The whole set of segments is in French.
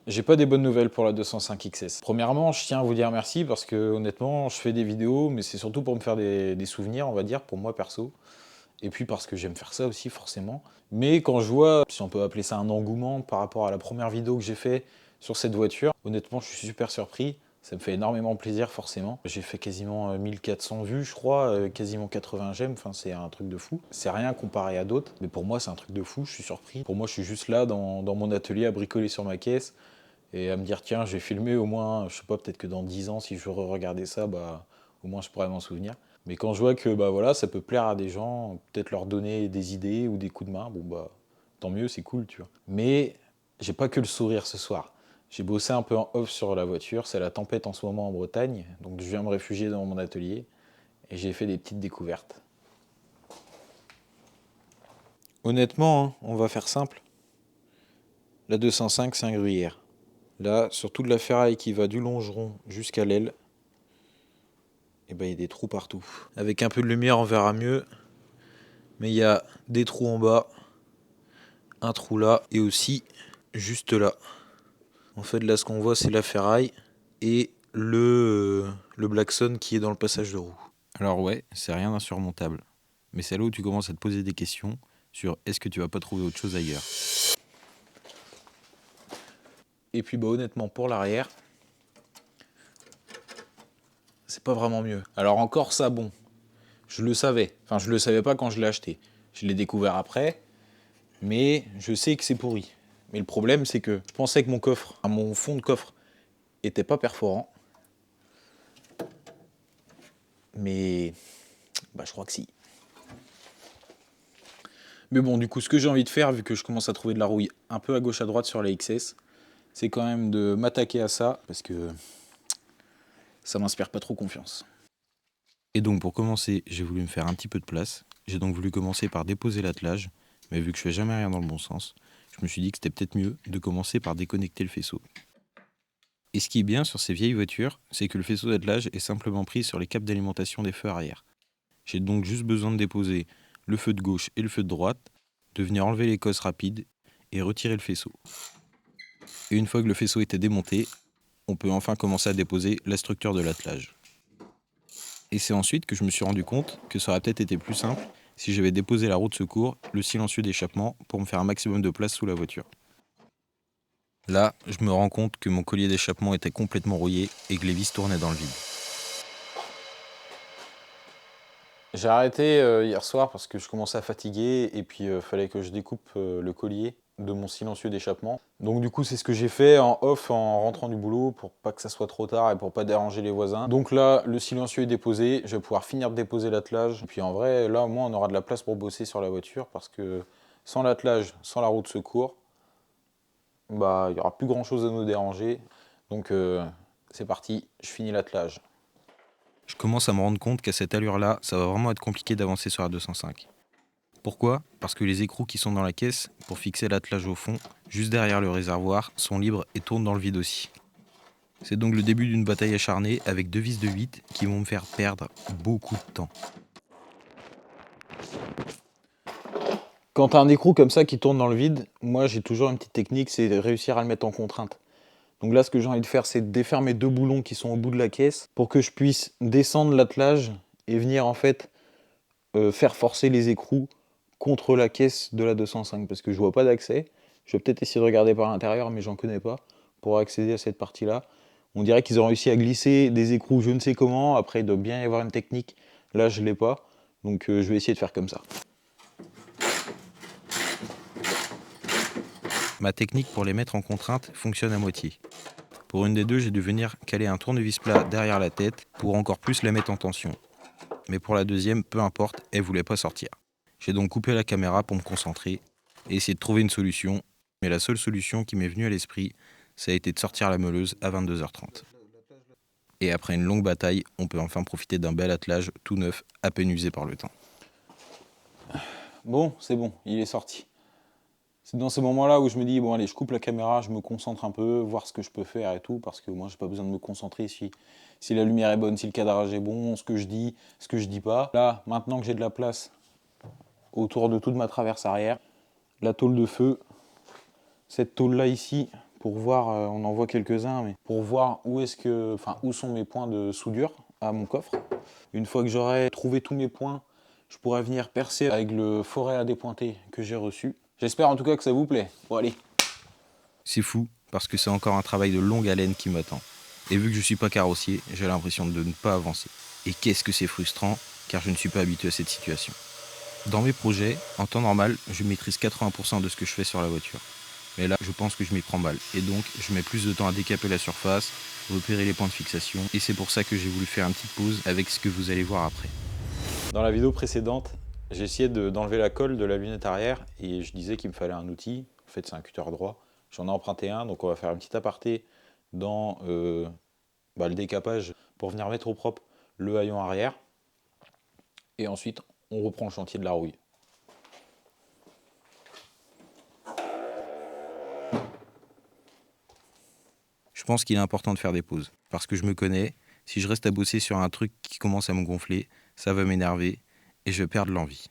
J'ai pas des bonnes nouvelles pour la 205 XS. Premièrement, je tiens à vous dire merci parce que honnêtement, je fais des vidéos, mais c'est surtout pour me faire des souvenirs, on va dire, pour moi perso. Et puis parce que j'aime faire ça aussi, forcément. Mais quand je vois, si on peut appeler ça un engouement par rapport à la première vidéo que j'ai fait sur cette voiture, honnêtement, je suis super surpris. Ça me fait énormément plaisir, forcément. J'ai fait quasiment 1400 vues, je crois, quasiment 80 j'aime, enfin c'est un truc de fou. C'est rien comparé à d'autres, mais pour moi c'est un truc de fou, je suis surpris. Pour moi, je suis juste là dans mon atelier à bricoler sur ma caisse et à me dire tiens, j'ai filmé au moins, je sais pas, peut-être que dans 10 ans, si je re-regardais ça, bah au moins je pourrais m'en souvenir. Mais quand je vois que bah voilà, ça peut plaire à des gens, peut-être leur donner des idées ou des coups de main, bon bah tant mieux, c'est cool, tu vois. Mais j'ai pas que le sourire ce soir. J'ai bossé un peu en off sur la voiture, c'est la tempête en ce moment en Bretagne, donc je viens me réfugier dans mon atelier et j'ai fait des petites découvertes. Honnêtement, hein, on va faire simple. La 205, c'est un gruyère. Là, sur toute la ferraille qui va du longeron jusqu'à l'aile, et ben, il y a des trous partout. Avec un peu de lumière, on verra mieux. Mais il y a des trous en bas, un trou là, et aussi juste là. En fait, là, ce qu'on voit, c'est la ferraille et le Blackson qui est dans le passage de roue. Alors ouais, c'est rien d'insurmontable. Mais c'est là où tu commences à te poser des questions sur est-ce que tu vas pas trouver autre chose ailleurs. Et puis bah honnêtement, pour l'arrière, c'est pas vraiment mieux. Alors encore ça, bon, je le savais. Enfin, je le savais pas quand je l'ai acheté. Je l'ai découvert après, mais je sais que c'est pourri. Mais le problème, c'est que je pensais que mon fond de coffre, était pas perforant. Mais bah, je crois que si. Mais bon, du coup, ce que j'ai envie de faire, vu que je commence à trouver de la rouille un peu à gauche à droite sur la XS, c'est quand même de m'attaquer à ça, parce que ça m'inspire pas trop confiance. Et donc pour commencer, j'ai voulu me faire un petit peu de place. J'ai donc voulu commencer par déposer l'attelage, mais vu que je fais jamais rien dans le bon sens, je me suis dit que c'était peut-être mieux de commencer par déconnecter le faisceau. Et ce qui est bien sur ces vieilles voitures, c'est que le faisceau d'attelage est simplement pris sur les câbles d'alimentation des feux arrière. J'ai donc juste besoin de déposer le feu de gauche et le feu de droite, de venir enlever les cosses rapides et retirer le faisceau. Et une fois que le faisceau était démonté, on peut enfin commencer à déposer la structure de l'attelage. Et c'est ensuite que je me suis rendu compte que ça aurait peut-être été plus simple si j'avais déposé la roue de secours, le silencieux d'échappement, pour me faire un maximum de place sous la voiture. Là, je me rends compte que mon collier d'échappement était complètement rouillé et que les vis tournaient dans le vide. J'ai arrêté hier soir parce que je commençais à fatiguer et puis fallait que je découpe le collier de mon silencieux d'échappement. Donc du coup c'est ce que j'ai fait en off en rentrant du boulot pour pas que ça soit trop tard et pour pas déranger les voisins. Donc là le silencieux est déposé, je vais pouvoir finir de déposer l'attelage. Et puis en vrai là au moins on aura de la place pour bosser sur la voiture parce que sans l'attelage, sans la roue de secours, bah il y aura plus grand chose à nous déranger. Donc c'est parti, je finis l'attelage. Je commence à me rendre compte qu'à cette allure-là, ça va vraiment être compliqué d'avancer sur la 205. Pourquoi ? Parce que les écrous qui sont dans la caisse, pour fixer l'attelage au fond, juste derrière le réservoir, sont libres et tournent dans le vide aussi. C'est donc le début d'une bataille acharnée avec deux vis de 8 qui vont me faire perdre beaucoup de temps. Quand t'as un écrou comme ça qui tourne dans le vide, moi j'ai toujours une petite technique, c'est de réussir à le mettre en contrainte. Donc là, ce que j'ai envie de faire, c'est de défaire mes deux boulons qui sont au bout de la caisse pour que je puisse descendre l'attelage et venir en fait faire forcer les écrous contre la caisse de la 205 parce que je vois pas d'accès. Je vais peut-être essayer de regarder par l'intérieur, mais j'en connais pas pour accéder à cette partie-là. On dirait qu'ils ont réussi à glisser des écrous je ne sais comment. Après, il doit bien y avoir une technique. Là, je l'ai pas. Donc, je vais essayer de faire comme ça. Ma technique pour les mettre en contrainte fonctionne à moitié. Pour une des deux, j'ai dû venir caler un tournevis plat derrière la tête pour encore plus la mettre en tension. Mais pour la deuxième, peu importe, elle voulait pas sortir. J'ai donc coupé la caméra pour me concentrer et essayer de trouver une solution. Mais la seule solution qui m'est venue à l'esprit, ça a été de sortir la meuleuse à 22h30. Et après une longue bataille, on peut enfin profiter d'un bel attelage tout neuf, à peine usé par le temps. Bon, c'est bon, il est sorti. C'est dans ces moments-là où je me dis, bon allez, je coupe la caméra, je me concentre un peu, voir ce que je peux faire et tout, parce que moi j'ai pas besoin de me concentrer si la lumière est bonne, si le cadrage est bon, ce que je dis pas. Là, maintenant que j'ai de la place autour de toute ma traverse arrière, la tôle de feu, cette tôle là ici, pour voir, on en voit quelques-uns, mais pour voir où sont mes points de soudure à mon coffre. Une fois que j'aurai trouvé tous mes points, je pourrai venir percer avec le forêt à dépointer que j'ai reçu. J'espère en tout cas que ça vous plaît. Bon allez. C'est fou, parce que c'est encore un travail de longue haleine qui m'attend. Et vu que je suis pas carrossier, j'ai l'impression de ne pas avancer. Et qu'est-ce que c'est frustrant, car je ne suis pas habitué à cette situation. Dans mes projets, en temps normal, je maîtrise 80% de ce que je fais sur la voiture. Mais là, je pense que je m'y prends mal. Et donc, je mets plus de temps à décaper la surface, repérer les points de fixation. Et c'est pour ça que j'ai voulu faire une petite pause avec ce que vous allez voir après. Dans la vidéo précédente, j'ai essayé d'enlever la colle de la lunette arrière et je disais qu'il me fallait un outil. En fait, c'est un cutter droit. J'en ai emprunté un, donc on va faire un petit aparté dans le décapage pour venir mettre au propre le haillon arrière. Et ensuite, on reprend le chantier de la rouille. Je pense qu'il est important de faire des pauses, parce que je me connais, si je reste à bosser sur un truc qui commence à me gonfler, ça va m'énerver et je vais perdre l'envie.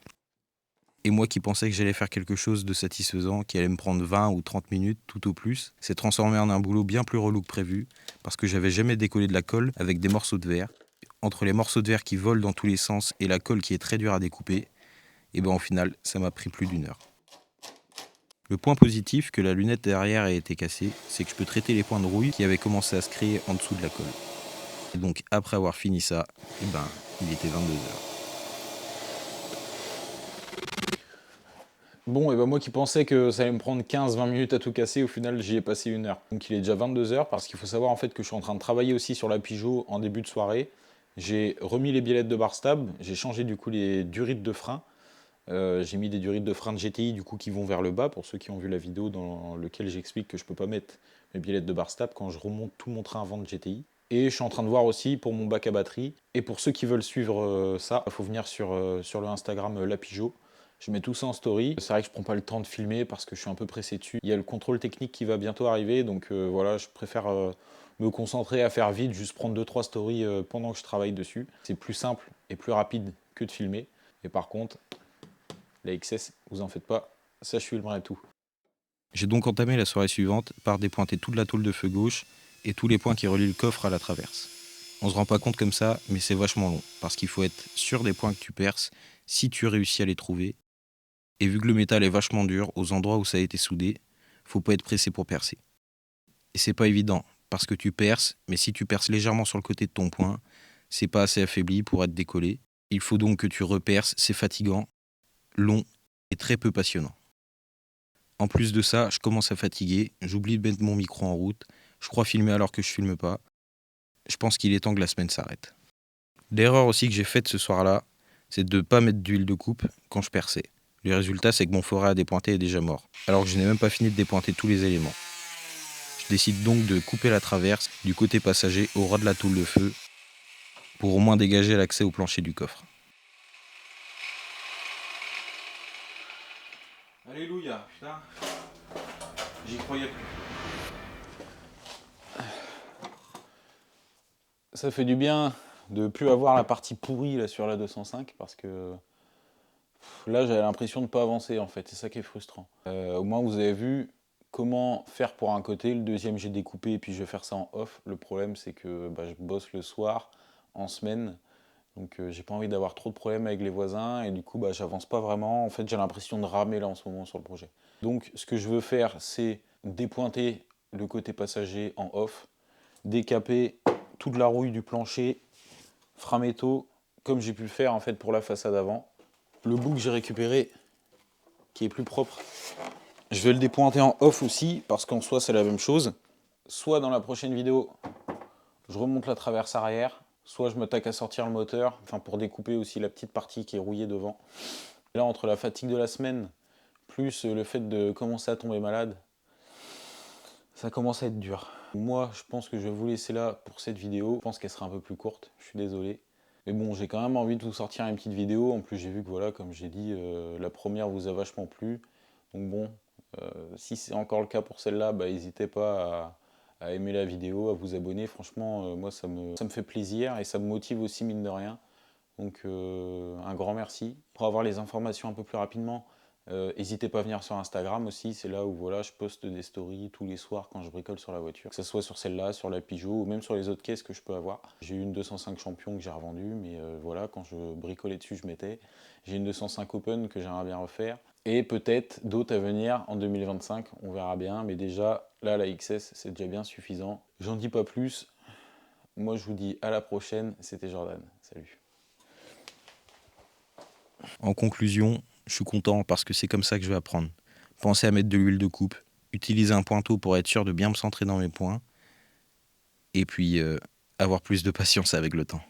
Et moi qui pensais que j'allais faire quelque chose de satisfaisant, qui allait me prendre 20 ou 30 minutes tout au plus, s'est transformé en un boulot bien plus relou que prévu, parce que j'avais jamais décollé de la colle avec des morceaux de verre. Entre les morceaux de verre qui volent dans tous les sens et la colle qui est très dure à découper, et ben au final, ça m'a pris plus d'1 heure. Le point positif que la lunette derrière ait été cassée, c'est que je peux traiter les points de rouille qui avaient commencé à se créer en dessous de la colle. Et donc après avoir fini ça, il était 22 heures. Bon, et ben moi qui pensais que ça allait me prendre 15-20 minutes à tout casser, au final j'y ai passé 1 heure. Donc il est déjà 22 heures parce qu'il faut savoir en fait que je suis en train de travailler aussi sur la Pigeot en début de soirée. J'ai remis les biellettes de bar stab, j'ai changé du coup les durites de frein. J'ai mis des durites de frein de GTI du coup qui vont vers le bas pour ceux qui ont vu la vidéo dans laquelle j'explique que je peux pas mettre mes biellettes de bar stab quand je remonte tout mon train avant de GTI. Et je suis en train de voir aussi pour mon bac à batterie. Et pour ceux qui veulent suivre ça, il faut venir sur le Instagram La Pigeot. Je mets tout ça en story. C'est vrai que je prends pas le temps de filmer parce que je suis un peu pressé dessus. Il y a le contrôle technique qui va bientôt arriver, donc voilà, je préfère me concentrer à faire vite, juste prendre 2-3 stories pendant que je travaille dessus. C'est plus simple et plus rapide que de filmer. Et par contre, la XS, vous en faites pas, ça je filmerai tout. J'ai donc entamé la soirée suivante par dépointer toute la tôle de feu gauche et tous les points qui relient le coffre à la traverse. On se rend pas compte comme ça, mais c'est vachement long, parce qu'il faut être sûr des points que tu perces, si tu réussis à les trouver. Et vu que le métal est vachement dur, aux endroits où ça a été soudé, faut pas être pressé pour percer. Et c'est pas évident, parce que tu perces, mais si tu perces légèrement sur le côté de ton point, c'est pas assez affaibli pour être décollé. Il faut donc que tu reperces, c'est fatigant, long et très peu passionnant. En plus de ça, je commence à fatiguer, j'oublie de mettre mon micro en route, je crois filmer alors que je filme pas. Je pense qu'il est temps que la semaine s'arrête. L'erreur aussi que j'ai faite ce soir-là, c'est de ne pas mettre d'huile de coupe quand je perçais. Le résultat, c'est que mon forêt à dépointer est déjà mort, alors que je n'ai même pas fini de dépointer tous les éléments. Je décide donc de couper la traverse du côté passager au ras de la tôle de feu, pour au moins dégager l'accès au plancher du coffre. Alléluia, putain, j'y croyais plus. Ça fait du bien de plus avoir la partie pourrie là, sur la 205 parce que là j'avais l'impression de ne pas avancer en fait, c'est ça qui est frustrant. Au moins vous avez vu comment faire pour un côté, le deuxième j'ai découpé et puis je vais faire ça en off. Le problème c'est que je bosse le soir, en semaine, donc j'ai pas envie d'avoir trop de problèmes avec les voisins et du coup j'avance pas vraiment. En fait j'ai l'impression de ramer là en ce moment sur le projet. Donc ce que je veux faire c'est dépointer le côté passager en off, décaper toute la rouille du plancher, framéto, comme j'ai pu le faire en fait pour la façade avant. Le bout que j'ai récupéré, qui est plus propre, je vais le dépointer en off aussi, parce qu'en soi c'est la même chose. Soit dans la prochaine vidéo, je remonte la traverse arrière, soit je m'attaque à sortir le moteur, enfin pour découper aussi la petite partie qui est rouillée devant. Et là, entre la fatigue de la semaine, plus le fait de commencer à tomber malade, ça commence à être dur. Moi, je pense que je vais vous laisser là pour cette vidéo. Je pense qu'elle sera un peu plus courte, je suis désolé. Mais bon, j'ai quand même envie de vous sortir une petite vidéo. En plus, j'ai vu que voilà, comme j'ai dit, la première vous a vachement plu. Donc bon, si c'est encore le cas pour celle-là, n'hésitez pas à aimer la vidéo, à vous abonner. Franchement, moi, ça me fait plaisir et ça me motive aussi, mine de rien. Donc un grand merci. Pour avoir les informations un peu plus rapidement, N'hésitez pas à venir sur Instagram aussi, c'est là où voilà, je poste des stories tous les soirs quand je bricole sur la voiture. Que ce soit sur celle-là, sur la Peugeot ou même sur les autres caisses que je peux avoir. J'ai eu une 205 Champion que j'ai revendue, mais voilà, quand je bricolais dessus, je mettais. J'ai une 205 Open que j'aimerais bien refaire. Et peut-être d'autres à venir en 2025, on verra bien. Mais déjà, là, la XS, c'est déjà bien suffisant. J'en dis pas plus. Moi, je vous dis à la prochaine. C'était Jordan. Salut. En conclusion, je suis content parce que c'est comme ça que je vais apprendre. Pensez à mettre de l'huile de coupe, utiliser un pointeau pour être sûr de bien me centrer dans mes points, et puis avoir plus de patience avec le temps.